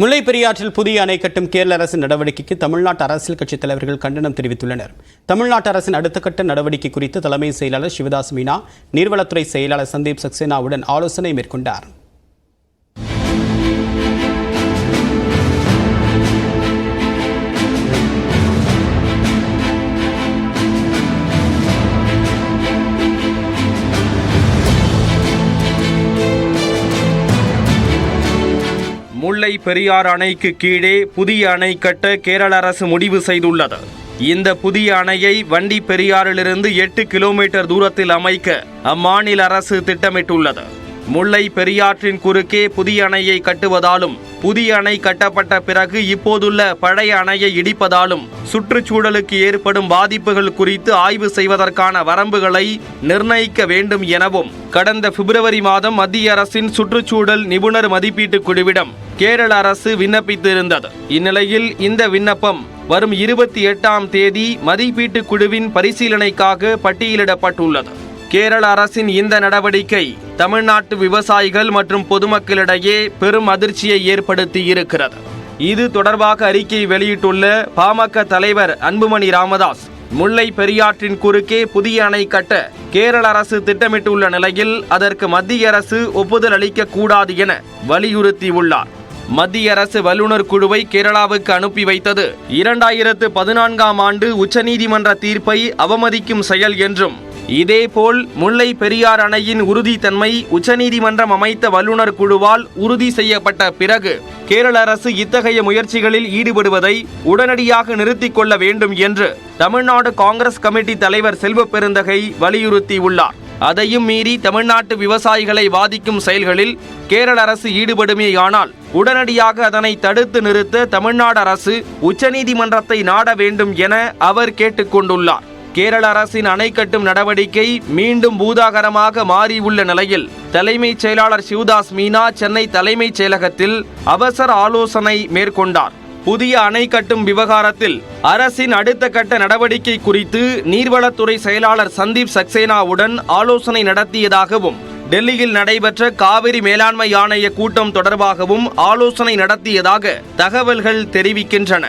முல்லை பெரியாற்றில் புதிய அணை கட்டும் கேரள அரசின் நடவடிக்கைக்கு தமிழ்நாட்டு அரசியல் கட்சித் தலைவர்கள் கண்டனம் தெரிவித்துள்ளனர். தமிழ்நாட்டு அரசின் அடுத்த கட்ட நடவடிக்கை குறித்து தலைமை செயலாளர் சிவதாஸ் மீனா நீர்வளத்துறை செயலாளர் சந்தீப் சக்சேனாவுடன் ஆலோசனை மேற்கொண்டார். முல்லை பெரியார் அணைக்கு கீழே புதிய அணை கட்ட கேரள அரசு முடிவு செய்துள்ளது. இந்த புதிய அணையை வண்டி பெரியாறிலிருந்து 8 கிலோமீட்டர் தூரத்தில் அமைக்க அம்மாநில அரசு திட்டமிட்டுள்ளது. முல்லை பெரியாற்றின் குறுக்கே புதிய அணையை கட்டுவதாலும் புதிய அணை கட்டப்பட்ட பிறகு இப்போதுள்ள பழைய அணையை இடிப்பதாலும் சுற்றுச்சூழலுக்கு ஏற்படும் பாதிப்புகள் குறித்து ஆய்வு செய்வதற்கான வரம்புகளை நிர்ணயிக்க வேண்டும் எனவும் கடந்த பிப்ரவரி மாதம் மத்திய அரசின் சுற்றுச்சூழல் நிபுணர் மதிப்பீட்டு குழுவிடம் கேரள அரசு விண்ணப்பித்திருந்தது. இந்நிலையில் இந்த விண்ணப்பம் வரும் 28ஆம் தேதி மதிப்பீட்டு குழுவின் பரிசீலனைக்காக பட்டியலிடப்பட்டுள்ளது. கேரள அரசின் இந்த நடவடிக்கை தமிழ்நாட்டு விவசாயிகள் மற்றும் பொதுமக்களிடையே பெரும் அதிர்ச்சியை ஏற்படுத்தி இருக்கிறது. இது தொடர்பாக அறிக்கை வெளியிட்டுள்ள பாமக தலைவர் அன்புமணி ராமதாஸ், முல்லை பெரியாற்றின் குறுக்கே புதிய அணை கட்ட கேரள அரசு திட்டமிட்டுள்ள நிலையில் அதற்கு மத்திய அரசு ஒப்புதல் அளிக்க கூடாது என வலியுறுத்தியுள்ளார். மத்திய அரசு வல்லுநர் குழுவை கேரளாவுக்கு அனுப்பி வைத்தது 2014ஆம் ஆண்டு உச்சநீதிமன்ற தீர்ப்பை அவமதிக்கும் செயல் என்றும், இதேபோல் முல்லை பெரியார் அணையின் உறுதித்தன்மை உச்சநீதிமன்றம் அமைத்த வல்லுநர் குழுவால் உறுதி செய்யப்பட்ட பிறகு கேரள அரசு இத்தகைய முயற்சிகளில் ஈடுபடுவதை உடனடியாக நிறுத்திக் கொள்ள வேண்டும் என்று தமிழ்நாடு காங்கிரஸ் கமிட்டி தலைவர் செல்வ பெருந்தகை வலியுறுத்தியுள்ளார். அதையும் மீறி தமிழ்நாட்டு விவசாயிகளை பாதிக்கும் செயல்களில் கேரள அரசு ஈடுபடுமேயானால் உடனடியாக அதனை தடுத்து நிறுத்த தமிழ்நாடு அரசு உச்சநீதிமன்றத்தை நாட வேண்டும் என அவர் கேட்டுக்கொண்டுள்ளார். கேரள அரசின் அணை கட்டும் நடவடிக்கை மீண்டும் பூதாகரமாக மாறியுள்ள நிலையில் தலைமைச் செயலாளர் சிவதாஸ் மீனா சென்னை தலைமைச் செயலகத்தில் அவசர ஆலோசனை மேற்கொண்டார். புதிய அணை கட்டும் விவகாரத்தில் அரசின் அடுத்த கட்ட நடவடிக்கை குறித்து நீர்வளத்துறை செயலாளர் சந்தீப் சக்சேனாவுடன் ஆலோசனை நடத்தியதாகவும், டெல்லியில் நடைபெற்ற காவிரி மேலாண்மை ஆணைய கூட்டம் தொடர்பாகவும் ஆலோசனை நடத்தியதாக தகவல்கள் தெரிவிக்கின்றன.